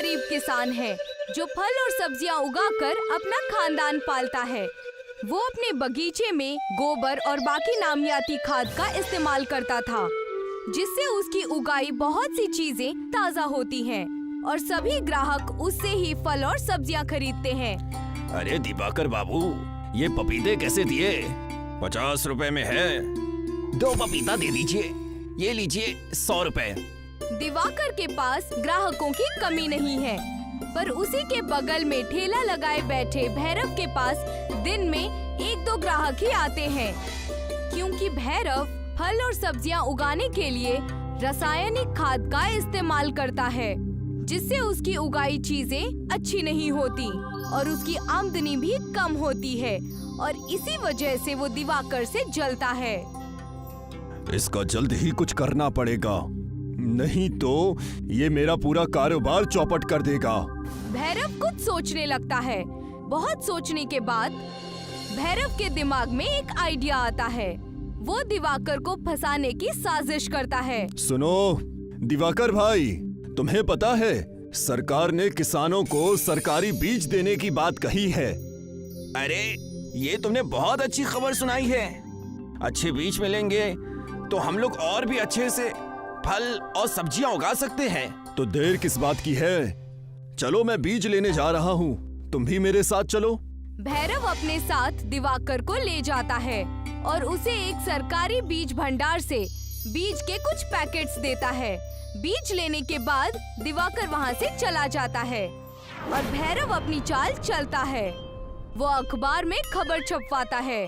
गरीब किसान है जो फल और सब्जियां उगाकर अपना खानदान पालता है। वो अपने बगीचे में गोबर और बाकी नामियाती खाद का इस्तेमाल करता था, जिससे उसकी उगाई बहुत सी चीजें ताज़ा होती हैं और सभी ग्राहक उससे ही फल और सब्जियां खरीदते हैं। अरे दिवाकर बाबू, ये पपीते कैसे दिए? 50 रुपए में है। 2 पपीता दे दीजिए। ये लीजिए 100 रुपए। दिवाकर के पास ग्राहकों की कमी नहीं है, पर उसी के बगल में ठेला लगाए बैठे भैरव के पास दिन में 1-2 ग्राहक ही आते हैं, क्योंकि भैरव फल और सब्जियां उगाने के लिए रासायनिक खाद का इस्तेमाल करता है, जिससे उसकी उगाई चीजें अच्छी नहीं होती और उसकी आमदनी भी कम होती है, और इसी वजह से वो दिवाकर से जलता है। इसका जल्द ही कुछ करना पड़ेगा, नहीं तो ये मेरा पूरा कारोबार चौपट कर देगा। भैरव कुछ सोचने लगता है। बहुत सोचने के बाद भैरव के दिमाग में एक आइडिया आता है। वो दिवाकर को फंसाने की साजिश करता है। सुनो दिवाकर भाई, तुम्हें पता है सरकार ने किसानों को सरकारी बीज देने की बात कही है। अरे ये तुमने बहुत अच्छी खबर सुनाई है। अच्छे बीज मिलेंगे तो हम लोग और भी अच्छे से फल और सब्जियां उगा सकते हैं। तो देर किस बात की है? चलो मैं बीज लेने जा रहा हूँ, तुम भी मेरे साथ चलो। भैरव अपने साथ दिवाकर को ले जाता है और उसे एक सरकारी बीज भंडार से बीज के कुछ पैकेट्स देता है। बीज लेने के बाद दिवाकर वहाँ से चला जाता है और भैरव अपनी चाल चलता है। वो अखबार में खबर छपवाता है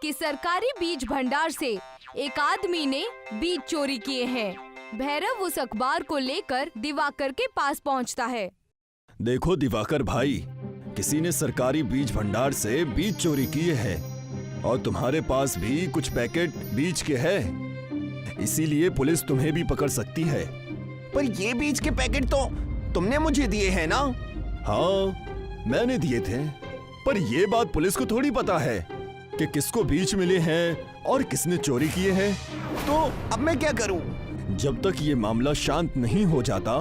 कि सरकारी बीज भंडार से एक आदमी ने बीज चोरी किए हैं। भैरव उस अखबार को लेकर दिवाकर के पास पहुंचता है। देखो दिवाकर भाई, किसी ने सरकारी बीज भंडार से बीज चोरी किए हैं और तुम्हारे पास भी कुछ पैकेट बीज के हैं, इसीलिए पुलिस तुम्हें भी पकड़ सकती है। पर ये बीज के पैकेट तो तुमने मुझे दिए हैं ना? हाँ मैंने दिए थे, पर ये बात पुलिस को थोड़ी पता है कि किसको बीज मिले हैं और किसने चोरी किए हैं। तो अब मैं क्या करूं? जब तक ये मामला शांत नहीं हो जाता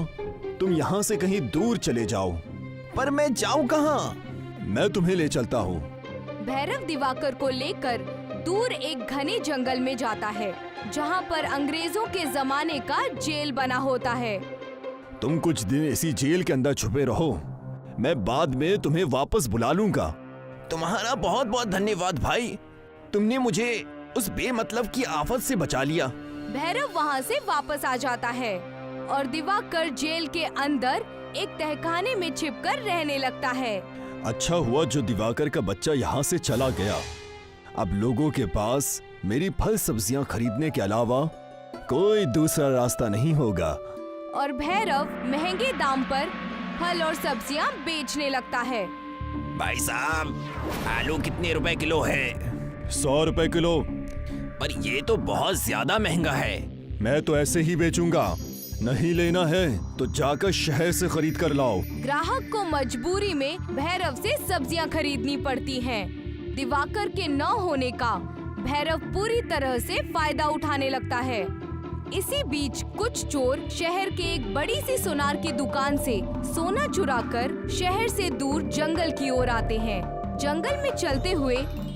तुम यहाँ से कहीं दूर चले जाओ। पर मैं जाऊं कहाँ? मैं तुम्हें ले चलता हूँ। भैरव दिवाकर को लेकर दूर एक घने जंगल में जाता है, जहाँ पर अंग्रेजों के जमाने का जेल बना होता है। तुम कुछ दिन इसी जेल के अंदर छुपे रहो, मैं बाद में तुम्हें वापस बुला लूंगा। तुम्हारा बहुत बहुत धन्यवाद भाई, तुमने मुझे उस बेमतलब की आफत से बचा लिया। भैरव वहाँ से वापस आ जाता है और दिवाकर जेल के अंदर एक तहखाने में छिपकर रहने लगता है। अच्छा हुआ जो दिवाकर का बच्चा यहाँ से चला गया। अब लोगों के पास मेरी फल सब्जियाँ खरीदने के अलावा कोई दूसरा रास्ता नहीं होगा। और भैरव महंगे दाम पर फल और सब्जियाँ बेचने लगता है। भाई साहब, आलू कितने रुपए किलो है? 100 रुपए किलो। पर ये तो बहुत ज्यादा महंगा है। मैं तो ऐसे ही बेचूंगा, नहीं लेना है तो जाकर शहर से खरीद कर लाओ। ग्राहक को मजबूरी में भैरव से सब्जियां खरीदनी पड़ती हैं। दिवाकर के न होने का भैरव पूरी तरह से फायदा उठाने लगता है। इसी बीच कुछ चोर शहर के एक बड़ी सी सुनार की दुकान से सोना चुराकर शहर से दूर जंगल की ओर आते हैं। जंगल में चलते हुए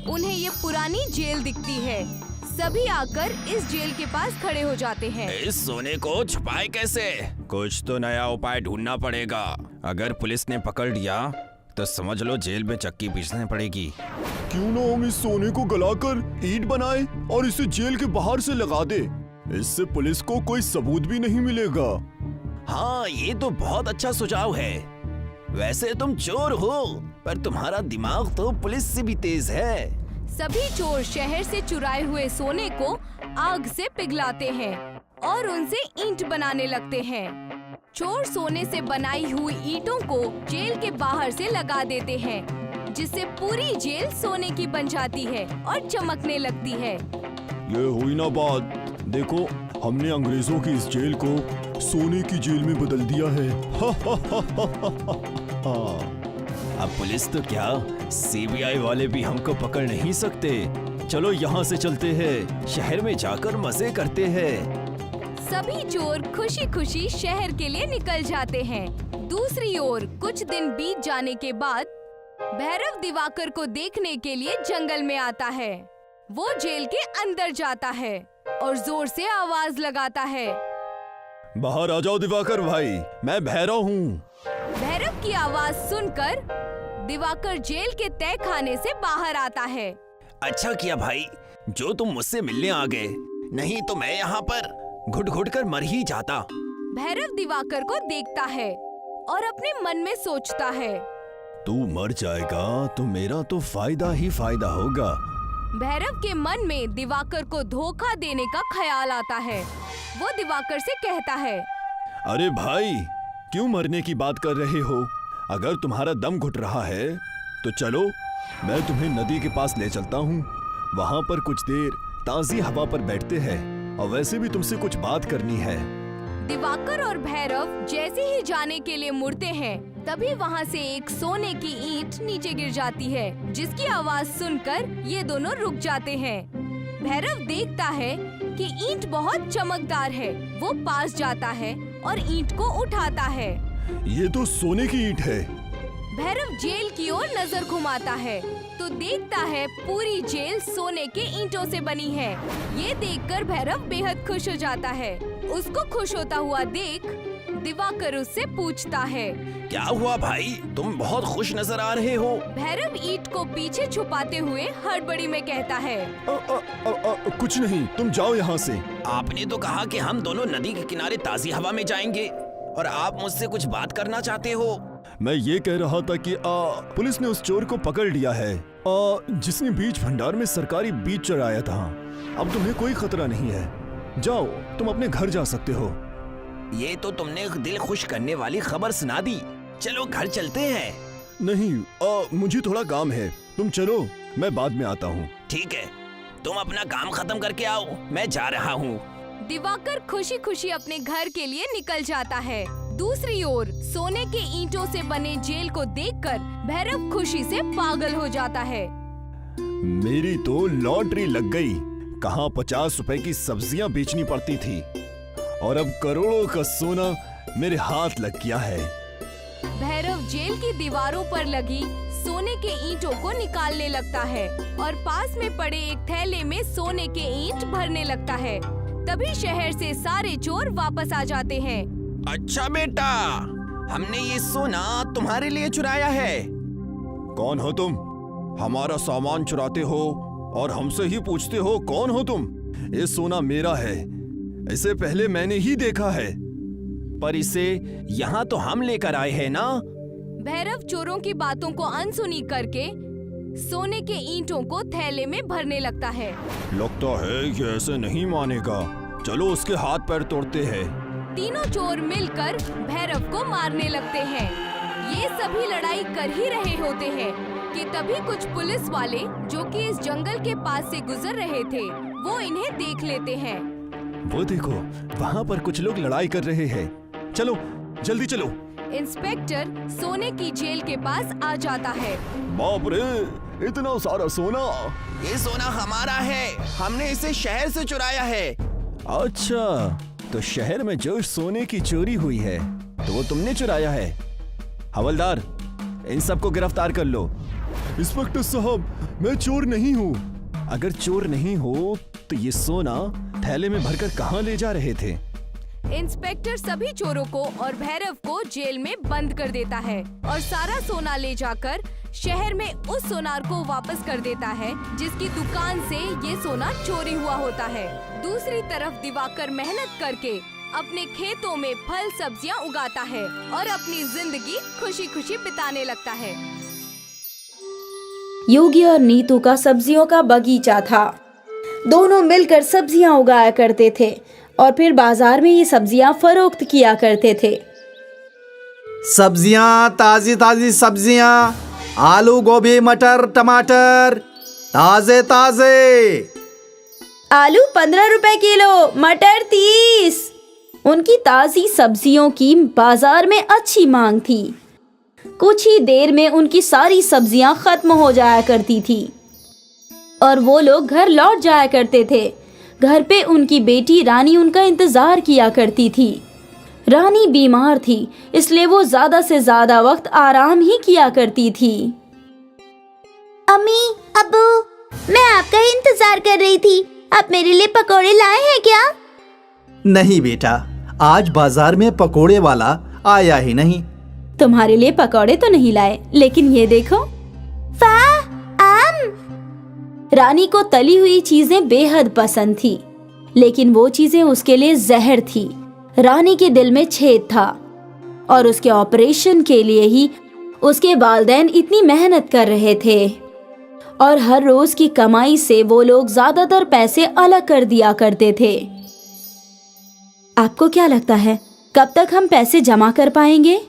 उन्हें ये पुरानी जेल दिखती है। सभी आकर इस जेल के पास खड़े हो जाते हैं। इस सोने को छुपाए कैसे? कुछ तो नया उपाय ढूंढना पड़ेगा। अगर पुलिस ने पकड़ लिया तो समझ लो जेल में चक्की पीसने पड़ेगी। क्यों ना हम इस सोने को गलाकर ईंट बनाए और इसे जेल के बाहर से लगा दे, इससे पुलिस को कोई सबूत भी नहीं मिलेगा। हाँ ये तो बहुत अच्छा सुझाव है। वैसे तुम चोर हो, पर तुम्हारा दिमाग तो पुलिस से भी तेज है। सभी चोर शहर से चुराए हुए सोने को आग से पिघलाते हैं और उनसे ईंट बनाने लगते हैं। चोर सोने से बनाई हुई ईंटों को जेल के बाहर से लगा देते हैं, जिससे पूरी जेल सोने की बन जाती है और चमकने लगती है। ये हुई ना बात, देखो हमने अंग्रेजों की इस जेल को सोने की जेल में बदल दिया है। अब पुलिस तो क्या, सीबीआई वाले भी हमको पकड़ नहीं सकते। चलो यहाँ से चलते हैं, शहर में जाकर मजे करते हैं। सभी चोर खुशी खुशी शहर के लिए निकल जाते हैं। दूसरी ओर कुछ दिन बीत जाने के बाद भैरव दिवाकर को देखने के लिए जंगल में आता है। वो जेल के अंदर जाता है और जोर से आवाज लगाता है, बाहर आ जाओ दिवाकर भाई, मैं भैरव हूँ। भैरव की आवाज सुनकर दिवाकर जेल के तय खाने से बाहर आता है। अच्छा किया भाई जो तुम मुझसे मिलने आ गए, नहीं तो मैं यहाँ पर घुट घुट कर मर ही जाता। भैरव दिवाकर को देखता है और अपने मन में सोचता है, तू मर जाएगा तो मेरा तो फायदा ही फायदा होगा। भैरव के मन में दिवाकर को धोखा देने का ख्याल आता है। वो दिवाकर से कहता है, अरे भाई क्यों मरने की बात कर रहे हो? अगर तुम्हारा दम घुट रहा है तो चलो मैं तुम्हें नदी के पास ले चलता हूँ। वहाँ पर कुछ देर ताज़ी हवा पर बैठते हैं और वैसे भी तुमसे कुछ बात करनी है। दिवाकर और भैरव जैसे ही जाने के लिए मुड़ते हैं तभी वहाँ से एक सोने की ईंट नीचे गिर जाती है, जिसकी आवाज सुनकर ये दोनों रुक जाते हैं। भैरव देखता है कि ईंट बहुत चमकदार है। वो पास जाता है और ईंट को उठाता है। ये तो सोने की ईंट है। भैरव जेल की ओर नजर घुमाता है तो देखता है पूरी जेल सोने के ईंटों से बनी है। ये देखकर भैरव बेहद खुश हो जाता है। उसको खुश होता हुआ देख दिवाकर उससे पूछता है, क्या हुआ भाई, तुम बहुत खुश नजर आ रहे हो। भैरव ईंट को पीछे छुपाते हुए हड़बड़ी में कहता है, कुछ नहीं, तुम जाओ यहाँ से। आपने तो कहा कि हम दोनों नदी के किनारे ताज़ी हवा में जाएंगे और आप मुझसे कुछ बात करना चाहते हो। मैं ये कह रहा था कि पुलिस ने उस चोर को पकड़ लिया है जिसने बीज भंडार में सरकारी बीज चुराया था। अब तुम्हें कोई खतरा नहीं है। जाओ, तुम अपने घर जा सकते हो। ये तो तुमने दिल खुश करने वाली खबर सुना दी। चलो घर चलते हैं। नहीं, मुझे थोड़ा काम है। तुम चलो, मैं बाद में आता हूँ। ठीक है, तुम अपना काम खत्म करके आओ, मैं जा रहा हूँ। दिवाकर खुशी खुशी अपने घर के लिए निकल जाता है। दूसरी ओर सोने के ईंटों से बने जेल को देखकर भैरव खुशी से पागल हो जाता है। मेरी तो लॉटरी लग गई। कहाँ 50 रुपए की सब्जियां बेचनी पड़ती थी और अब करोड़ों का सोना मेरे हाथ लग गया है। भैरव जेल की दीवारों पर लगी सोने के ईंटों को निकालने लगता है और पास में पड़े एक थैले में सोने के ईंट भरने लगता है। तभी शहर से सारे चोर वापस आ जाते हैं। अच्छा बेटा, हमने ये सोना तुम्हारे लिए चुराया है। कौन हो तुम? हमारा सामान चुराते हो और हमसे ही पूछते हो कौन हो तुम? ये सोना मेरा है, इसे पहले मैंने ही देखा है। पर इसे यहाँ तो हम लेकर आए हैं ना। भैरव चोरों की बातों को अनसुनी करके सोने के ईंटों को थैले में भरने लगता है। लगता है ये ऐसे नहीं मानेगा। चलो उसके हाथ पैर तोड़ते हैं। तीनों चोर मिलकर भैरव को मारने लगते हैं। ये सभी लड़ाई कर ही रहे होते हैं कि तभी कुछ पुलिस वाले जो कि इस जंगल के पास से गुजर रहे थे वो इन्हें देख लेते हैं। वो देखो, वहाँ पर कुछ लोग लड़ाई कर रहे हैं। चलो जल्दी चलो। इंस्पेक्टर सोने की जेल के पास आ जाता है। बाप रे, इतना सारा सोना! ये सोना हमारा है, हमने इसे शहर से चुराया है। अच्छा, तो शहर में जो सोने की चोरी हुई है तो वो तुमने चुराया है। हवलदार, इन सबको गिरफ्तार कर लो। इंस्पेक्टर साहब, मैं चोर नहीं हूँ। अगर चोर नहीं हो तो ये सोना थैले में भरकर कहाँ ले जा रहे थे? इंस्पेक्टर सभी चोरों को और भैरव को जेल में बंद कर देता है और सारा सोना ले जाकर शहर में उस सोनार को वापस कर देता है जिसकी दुकान से ये सोना चोरी हुआ होता है। दूसरी तरफ दिवाकर मेहनत करके अपने खेतों में फल सब्जियां उगाता है और अपनी जिंदगी खुशी खुशी बिताने लगता है। योगी और नीतू का सब्जियों का बगीचा था। दोनों मिलकर सब्जियां उगाया करते थे और फिर बाजार में ये सब्जियां फरोख्त किया करते थे। सब्जियां, ताजी ताजी सब्जियां, आलू, गोभी, मटर, टमाटर, ताजे ताजे। आलू 15 रुपए किलो, मटर 30। उनकी ताजी सब्जियों की बाजार में अच्छी मांग थी। कुछ ही देर में उनकी सारी सब्जियां खत्म हो जाया करती थी और वो लोग घर लौट जाया करते थे। घर पे उनकी बेटी रानी उनका इंतजार किया करती थी। रानी बीमार थी, इसलिए वो ज्यादा से ज्यादा वक्त आराम ही किया करती थी। अम्मी, अब्बू, मैं आपका ही इंतजार कर रही थी। आप मेरे लिए पकोड़े लाए हैं क्या? नहीं बेटा, आज बाजार में पकोड़े वाला आया ही नहीं। तुम्हारे लिए पकौड़े तो नहीं लाए, लेकिन ये देखो। वाह, आम! रानी को तली हुई चीजें बेहद पसंद थी, लेकिन वो चीजें उसके लिए जहर थी। रानी के दिल में छेद था और उसके ऑपरेशन के लिए ही उसके वालिदैन इतनी मेहनत कर रहे थे और हर रोज की कमाई से वो लोग ज्यादातर पैसे अलग कर दिया करते थे। आपको क्या लगता है, कब तक हम पैसे जमा कर पाएंगे?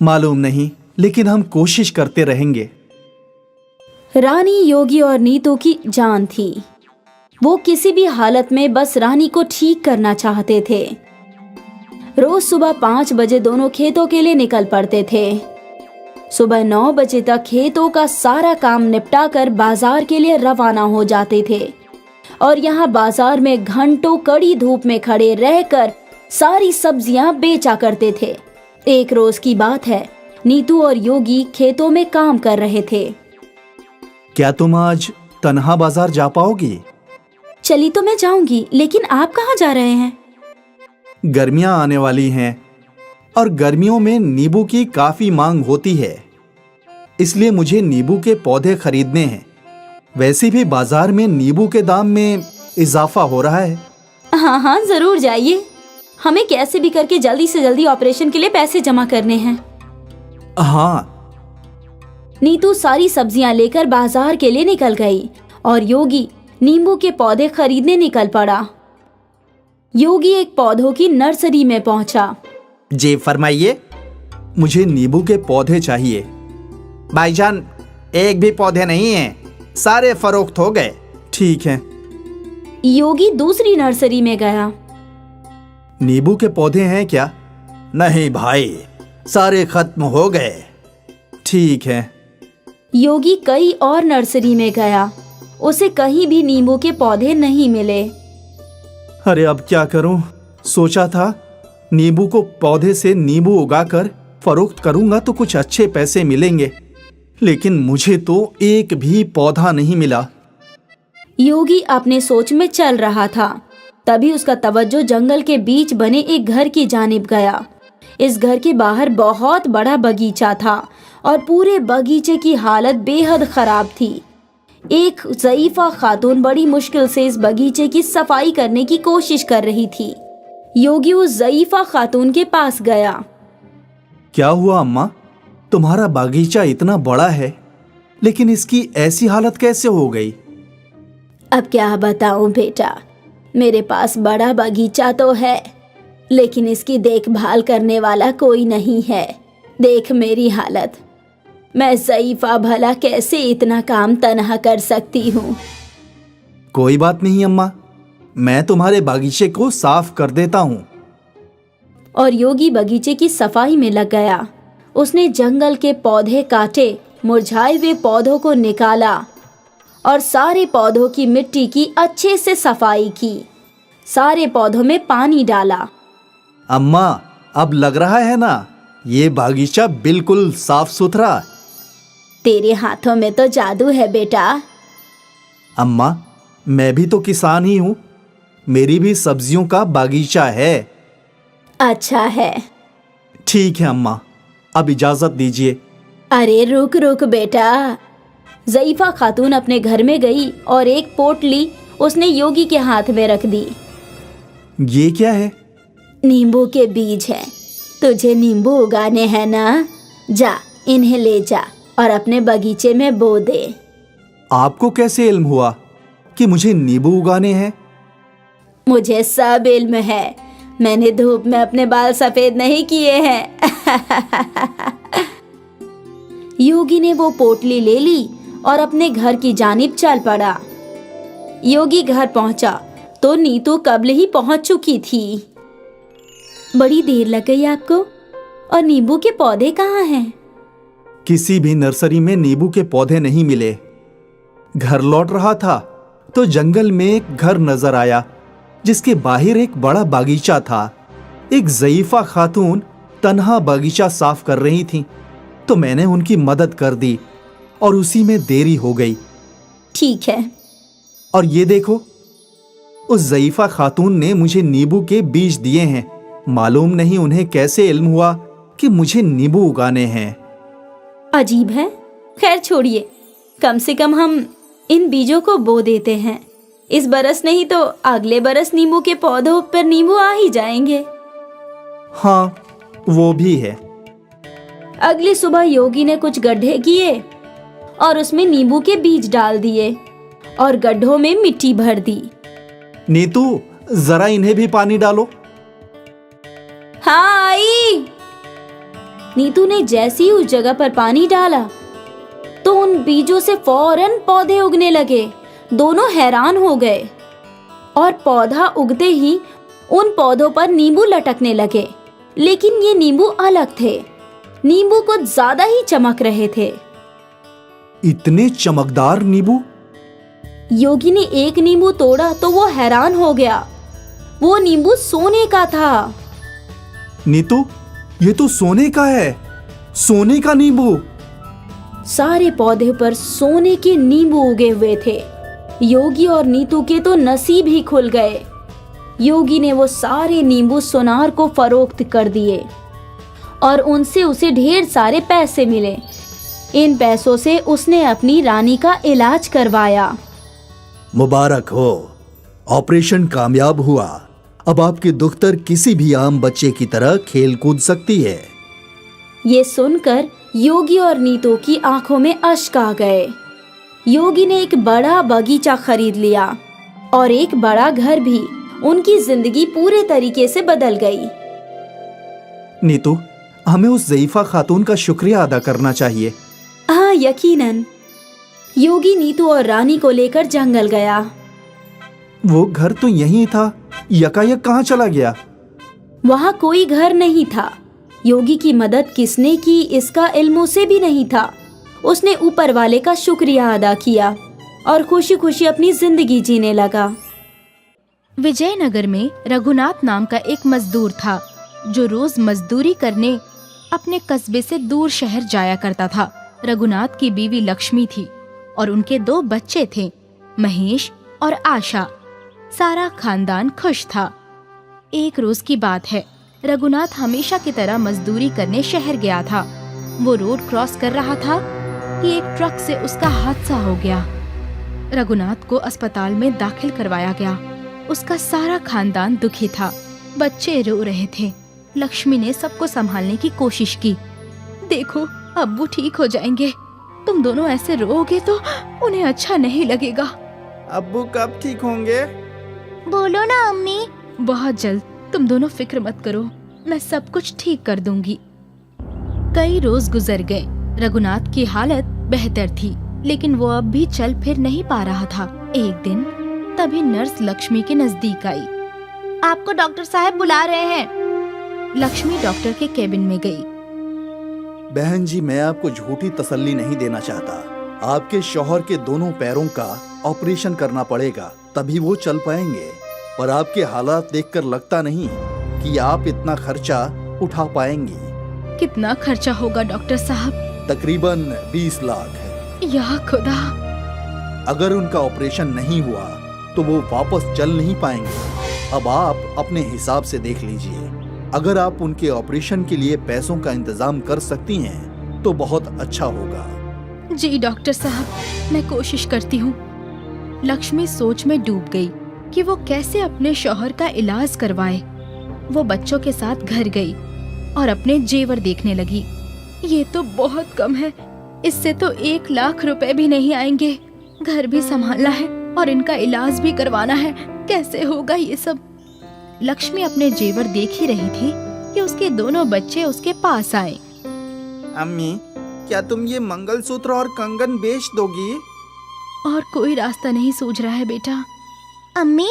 मालूम नहीं, लेकिन हम कोशिश करते रहेंगे। रानी, योगी और नीतू की जान थी। वो किसी भी हालत में बस रानी को ठीक करना चाहते थे। रोज सुबह 5 बजे दोनों खेतों के लिए निकल पड़ते थे। सुबह 9 बजे तक खेतों का सारा काम निपटा कर बाजार के लिए रवाना हो जाते थे और यहाँ बाजार में घंटों कड़ी धूप में खड़े रहकर सारी सब्जियां बेचा करते थे। एक रोज की बात है, नीतू और योगी खेतों में काम कर रहे थे। क्या तुम आज तन्हा बाजार जा पाओगी? चली तो मैं जाऊंगी, लेकिन आप कहाँ जा रहे हैं? गर्मियां आने वाली हैं और गर्मियों में नींबू की काफी मांग होती है, इसलिए मुझे नींबू के पौधे खरीदने हैं। वैसे भी बाजार में नींबू के दाम में इजाफा हो रहा है। हाँ, जरूर जाइए। हमें कैसे भी करके जल्दी से जल्दी ऑपरेशन के लिए पैसे जमा करने हैं। हाँ। नीतू सारी सब्जियां लेकर बाजार के लिए निकल गई और योगी नींबू के पौधे खरीदने निकल पड़ा। योगी एक पौधों की नर्सरी में पहुंचा। जी फरमाइए। मुझे नींबू के पौधे चाहिए। भाईजान, एक भी पौधे नहीं हैं, सारे फरोख्त हो गए। ठीक है। योगी दूसरी नर्सरी में गया। नींबू के पौधे हैं क्या? नहीं भाई, सारे खत्म हो गए। ठीक है। योगी कई और नर्सरी में गया, उसे कहीं भी नींबू के पौधे नहीं मिले। अरे अब क्या करूं? सोचा था नींबू को पौधे से नींबू उगाकर फरोख्त करूंगा तो कुछ अच्छे पैसे मिलेंगे, लेकिन मुझे तो एक भी पौधा नहीं मिला। योगी अपने सोच में चल रहा था, तभी उसका तवज्जो जंगल के बीच बने एक घर की जानिब गया। इस घर के बाहर बहुत बड़ा बगीचा था और पूरे बगीचे की हालत बेहद खराब थी। एक ज़ईफा खातून बड़ी मुश्किल से इस बगीचे की सफाई करने की कोशिश कर रही थी। योगी उस ज़ईफा खातून के पास गया। क्या हुआ अम्मा? तुम्हारा बागीचा इतना बड़ा है, लेकिन इसकी ऐसी हालत कैसे हो गई? अब क्या बताऊं बेटा, मेरे पास बड़ा बगीचा तो है, लेकिन इसकी देखभाल करने वाला कोई नहीं है। देख मेरी हालत, मैं ज़ईफा भला कैसे इतना काम तन्हा कर सकती हूँ। कोई बात नहीं अम्मा, मैं तुम्हारे बागीचे को साफ कर देता हूँ। और योगी बगीचे की सफाई में लग गया। उसने जंगल के पौधे काटे, मुरझाए हुए पौधों को निकाला और सारे पौधों की मिट्टी की अच्छे से सफाई की। सारे पौधों में पानी डाला। अम्मा, अब लग रहा है ना ये बागीचा बिल्कुल साफ सुथरा। तेरे हाथों में तो जादू है बेटा। अम्मा, मैं भी तो किसान ही हूँ, मेरी भी सब्जियों का बागीचा है। अच्छा है। ठीक है अम्मा, अब इजाजत दीजिए। अरे रुक रुक बेटा। ज़ईफा खातून अपने घर में गई और एक पोटली उसने योगी के हाथ में रख दी। ये क्या है? नींबू के बीज है। तुझे नींबू उगाने हैं ना? जा, इन्हें ले जा और अपने बगीचे में बो दे। आपको कैसे इल्म हुआ कि मुझे नींबू उगाने हैं? मुझे सब इल्म है। मैंने धूप में अपने बाल सफेद नहीं किए हैं। योगी ने वो पोटली ले ली और अपने घर की जानिब चल पड़ा। योगी घर पहुंचा तो नीतू कब्ल ही पहुंच चुकी थी। बड़ी देर लग गई आपको? और नींबू के पौधे कहाँ हैं? किसी भी नर्सरी में नींबू के पौधे नहीं मिले। घर लौट रहा था तो जंगल में एक घर नजर आया जिसके बाहर एक बड़ा बागीचा था। एक ज़ईफ़ा खातून तन्हा बगीचा साफ कर रही थी, तो मैंने उनकी मदद कर दी और उसी में देरी हो गई। ठीक है। और ये देखो, उस ज़ईफ़ा खातून ने मुझे नींबू के बीज दिए हैं। मालूम नहीं उन्हें कैसे इल्म हुआ कि मुझे नींबू उगाने हैं। अजीब है। खैर छोड़िए, कम से कम हम इन बीजों को बो देते हैं। इस बरस नहीं तो अगले बरस नींबू के पौधों पर नींबू आ ही जाएंगे। हाँ, वो भी है। अगली सुबह योगी ने कुछ गड्ढे किए और उसमें नींबू के बीज डाल दिए और गड्ढों में मिट्टी भर दी। नीतू, जरा इन्हें भी पानी डालो। हाँ आई। नीतू ने जैसे ही उस जगह पर पानी डाला तो उन बीजों से फौरन पौधे उगने लगे। दोनों हैरान हो गए और पौधा उगते ही उन पौधों पर नींबू लटकने लगे। लेकिन ये नींबू अलग थे। नींबू कुछ ज्यादा ही चमक रहे थे। इतने चमकदार नींबू! योगी ने एक नींबू तोड़ा तो वो हैरान हो गया। वो नींबू सोने का था। नीतू, ये तो सोने का है। सोने का नींबू! सारे पौधे पर सोने के नींबू उगे हुए थे। योगी और नीतू के तो नसीब ही खुल गए। योगी ने वो सारे नींबू सोनार को फरोख्त कर दिए और उनसे उसे ढेर सारे पैसे मिले। इन पैसों से उसने अपनी रानी का इलाज करवाया। मुबारक हो, ऑपरेशन कामयाब हुआ। अब आपकी दुख्तर किसी भी आम बच्चे की तरह खेल कूद सकती है। ये सुनकर योगी और नीतू की आंखों में अश्क आ गए। योगी ने एक बड़ा बगीचा खरीद लिया और एक बड़ा घर भी। उनकी जिंदगी पूरे तरीके से बदल गई। नीतू, हमें उस ज़ईफ़ा खातून का शुक्रिया अदा करना चाहिए। हाँ, यकीनन। योगी नीतू और रानी को लेकर जंगल गया। वो घर तो यहीं था, यकायक कहाँ चला गया? वहाँ कोई घर नहीं था। योगी की मदद किसने की इसका इल्म उसे भी नहीं था। उसने ऊपर वाले का शुक्रिया अदा किया और खुशी खुशी अपनी जिंदगी जीने लगा। विजयनगर में रघुनाथ नाम का एक मजदूर था जो रोज मजदूरी करने अपने कस्बे से दूर शहर जाया करता था। रघुनाथ की बीवी लक्ष्मी थी और उनके 2 बच्चे थे, महेश और आशा। सारा खानदान खुश था। एक रोज की बात है, रघुनाथ हमेशा की तरह मजदूरी करने शहर गया था। वो रोड क्रॉस कर रहा था कि एक ट्रक से उसका हादसा हो गया। रघुनाथ को अस्पताल में दाखिल करवाया गया। उसका सारा खानदान दुखी था। बच्चे रो रहे थे। लक्ष्मी ने सबको संभालने की कोशिश की। देखो, अब्बू ठीक हो जाएंगे। तुम दोनों ऐसे रोओगे तो उन्हें अच्छा नहीं लगेगा। अब्बू कब ठीक होंगे? बोलो ना अम्मी। बहुत जल्द। तुम दोनों फिक्र मत करो, मैं सब कुछ ठीक कर दूंगी। कई रोज गुजर गए। रघुनाथ की हालत बेहतर थी, लेकिन वो अब भी चल फिर नहीं पा रहा था। एक दिन तभी नर्स लक्ष्मी के नजदीक आई। आपको डॉक्टर साहब बुला रहे हैं। लक्ष्मी डॉक्टर के केबिन में गई। बहन जी, मैं आपको झूठी तसल्ली नहीं देना चाहता। आपके शौहर के दोनों पैरों का ऑपरेशन करना पड़ेगा, तभी वो चल पाएंगे। पर आपके हालात देखकर लगता नहीं कि आप इतना खर्चा उठा पाएंगी। कितना खर्चा होगा डॉक्टर साहब? तकरीबन 20 लाख। या खुदा! अगर उनका ऑपरेशन नहीं हुआ तो वो वापस चल नहीं पाएंगे। अब आप अपने हिसाब से देख लीजिए। अगर आप उनके ऑपरेशन के लिए पैसों का इंतजाम कर सकती हैं तो बहुत अच्छा होगा। जी डॉक्टर साहब, मैं कोशिश करती हूँ। लक्ष्मी सोच में डूब गई कि वो कैसे अपने शौहर का इलाज करवाए। वो बच्चों के साथ घर गई और अपने जेवर देखने लगी। ये तो बहुत कम है, इससे तो 1 लाख रुपए भी नहीं आएंगे। घर भी संभालना है और इनका इलाज भी करवाना है। कैसे होगा ये सब? लक्ष्मी अपने जेवर देख ही रही थी कि उसके दोनों बच्चे उसके पास आए। अम्मी, क्या तुम ये मंगलसूत्र और कंगन बेच दोगी? और कोई रास्ता नहीं सूझ रहा है बेटा। अम्मी,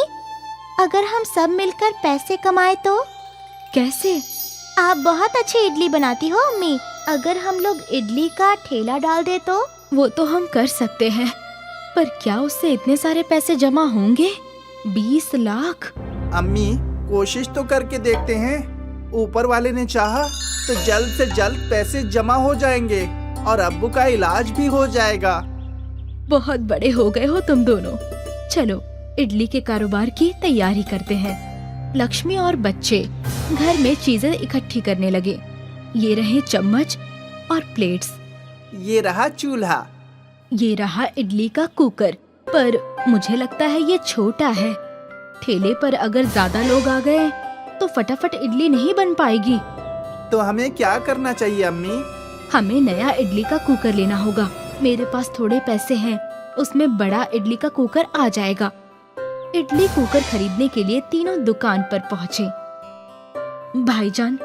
अगर हम सब मिलकर पैसे कमाए तो? कैसे? आप बहुत अच्छी इडली बनाती हो अम्मी। अगर हम लोग इडली का ठेला डाल दे तो? वो तो हम कर सकते हैं, पर क्या उससे इतने सारे पैसे जमा होंगे? 20 लाख? अम्मी, कोशिश तो करके देखते हैं। ऊपर वाले ने चाहा तो जल्द से जल्द पैसे जमा हो जाएंगे और अब्बू का इलाज भी हो जाएगा। बहुत बड़े हो गए हो तुम दोनों। चलो इडली के कारोबार की तैयारी करते हैं। लक्ष्मी और बच्चे घर में चीजें इकट्ठी करने लगे। ये रहे चम्मच और प्लेट्स, ये रहा चूल्हा, ये रहा इडली का कुकर। पर मुझे लगता है ये छोटा है। ठेले पर अगर ज्यादा लोग आ गए तो फटाफट इडली नहीं बन पाएगी। तो हमें क्या करना चाहिए अम्मी? हमें नया इडली का कुकर लेना होगा। मेरे पास थोड़े पैसे हैं, उसमें बड़ा इडली का कुकर आ जाएगा। इडली कुकर खरीदने के लिए तीनों दुकान पर पहुँचे। भाईजान,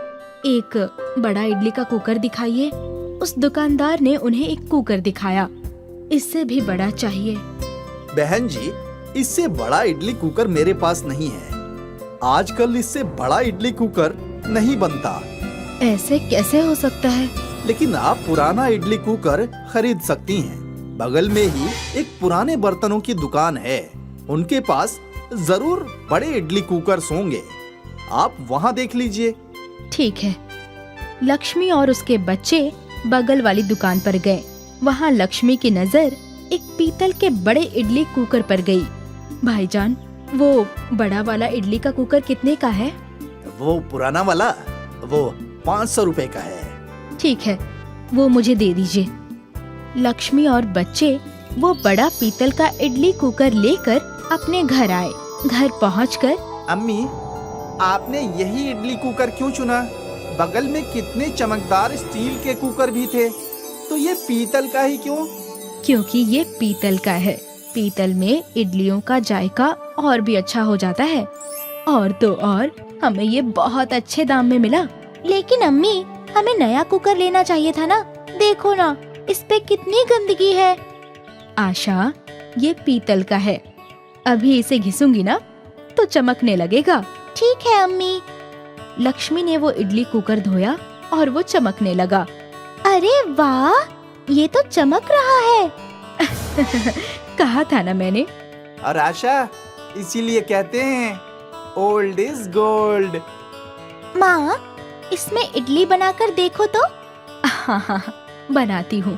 एक बड़ा इडली का कुकर दिखाइए। उस दुकानदार ने उन्हें एक कुकर दिखाया। इससे भी बड़ा चाहिए। बहन जी, इससे बड़ा इडली कुकर मेरे पास नहीं है। आजकल इससे बड़ा इडली कुकर नहीं बनता। ऐसे कैसे हो सकता है? लेकिन आप पुराना इडली कुकर खरीद सकती हैं। बगल में ही एक पुराने बर्तनों की दुकान है, उनके पास जरूर बड़े इडली कुकर होंगे। आप वहाँ देख लीजिए। ठीक है। लक्ष्मी और उसके बच्चे बगल वाली दुकान पर गए। वहाँ लक्ष्मी की नजर एक पीतल के बड़े इडली कुकर पर गई। भाईजान, वो बड़ा वाला इडली का कुकर कितने का है? वो पुराना वाला, वो 500 रुपए का है। ठीक है, वो मुझे दे दीजिए। लक्ष्मी और बच्चे वो बड़ा पीतल का इडली कुकर लेकर अपने घर आए। घर पहुंचकर, अम्मी, आपने यही इडली कुकर क्यों चुना? बगल में कितने चमकदार स्टील के कुकर भी थे, तो ये पीतल का ही क्यों? क्योंकि ये पीतल का है। पीतल में इडलियों का जायका और भी अच्छा हो जाता है। और तो और हमें ये बहुत अच्छे दाम में मिला। लेकिन अम्मी, हमें नया कुकर लेना चाहिए था ना। देखो ना, इस पे कितनी गंदगी है। आशा, ये पीतल का है। अभी इसे घिसूंगी ना तो चमकने लगेगा। ठीक है अम्मी। लक्ष्मी ने वो इडली कुकर धोया और वो चमकने लगा। अरे वाह, ये तो चमक रहा है। कहा था ना मैंने। और आशा, इसीलिए कहते हैं ओल्ड इज गोल्ड। माँ, इसमें इडली बनाकर देखो तो। हाँ, बनाती हूँ।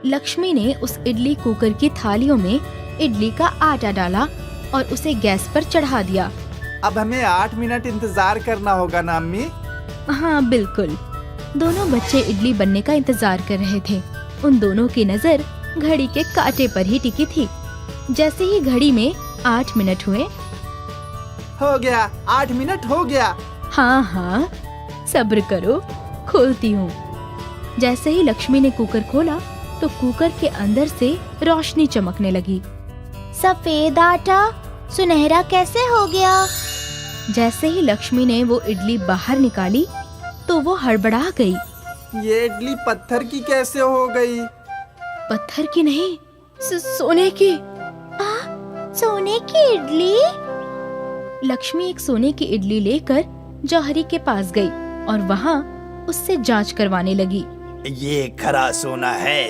लक्ष्मी ने उस इडली कुकर की थालियों में इडली का आटा डाला और उसे गैस पर चढ़ा दिया। अब हमें 8 मिनट इंतजार करना होगा ना अम्मी? हाँ बिल्कुल। दोनों बच्चे इडली बनने का इंतजार कर रहे थे। उन दोनों की नजर घड़ी के कांटे पर ही टिकी थी। जैसे ही घड़ी में 8 मिनट हुए, हो गया, 8 मिनट हो गया। हाँ हाँ, सब्र करो, खोलती हूँ। जैसे ही लक्ष्मी ने कुकर खोला तो कुकर के अंदर से रोशनी चमकने लगी। सफेद आटा सुनहरा कैसे हो गया? जैसे ही लक्ष्मी ने वो इडली बाहर निकाली तो वो हड़बड़ा गई। ये इडली पत्थर की कैसे हो गई? पत्थर की नहीं, सोने की। सोने की इडली? लक्ष्मी एक सोने की इडली लेकर जौहरी के पास गई और वहाँ उससे जांच करवाने लगी। ये खरा सोना है।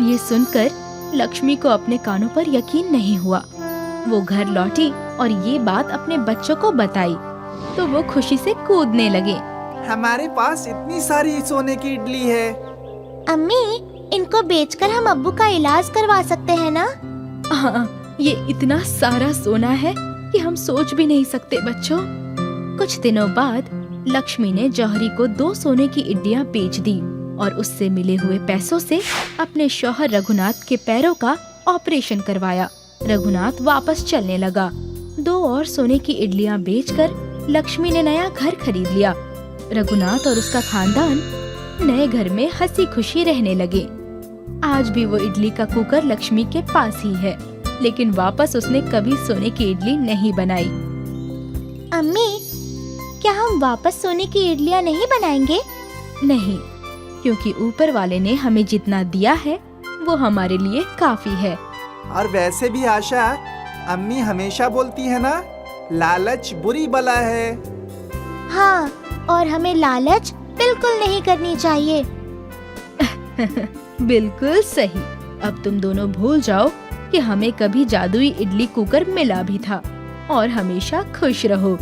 ये सुनकर लक्ष्मी को अपने कानों पर यकीन नहीं हुआ। वो घर लौटी और ये बात अपने बच्चों को बताई तो वो खुशी से कूदने लगे। हमारे पास इतनी सारी सोने की इडली है। अम्मी, इनको बेचकर हम अब्बू का इलाज करवा सकते हैं ना? हाँ, ये इतना सारा सोना है कि हम सोच भी नहीं सकते बच्चों। कुछ दिनों बाद लक्ष्मी ने जौहरी को 2 सोने की इडलियां बेच दी और उससे मिले हुए पैसों से अपने शौहर रघुनाथ के पैरों का ऑपरेशन करवाया। रघुनाथ वापस चलने लगा। 2 और सोने की इडलियां बेचकर लक्ष्मी ने नया घर खरीद लिया। रघुनाथ और उसका खानदान नए घर में हंसी खुशी रहने लगे। आज भी वो इडली का कुकर लक्ष्मी के पास ही है, लेकिन वापस उसने कभी सोने की इडली नहीं बनाई। अम्मी, क्या हम वापस सोने की इडलियां नहीं बनाएंगे? नहीं, क्योंकि ऊपर वाले ने हमें जितना दिया है वो हमारे लिए काफी है। और वैसे भी आशा, अम्मी हमेशा बोलती है ना, लालच बुरी बला है। हाँ, और हमें लालच बिल्कुल नहीं करनी चाहिए। बिल्कुल सही। अब तुम दोनों भूल जाओ कि हमें कभी जादुई इडली कुकर मिला भी था और हमेशा खुश रहो।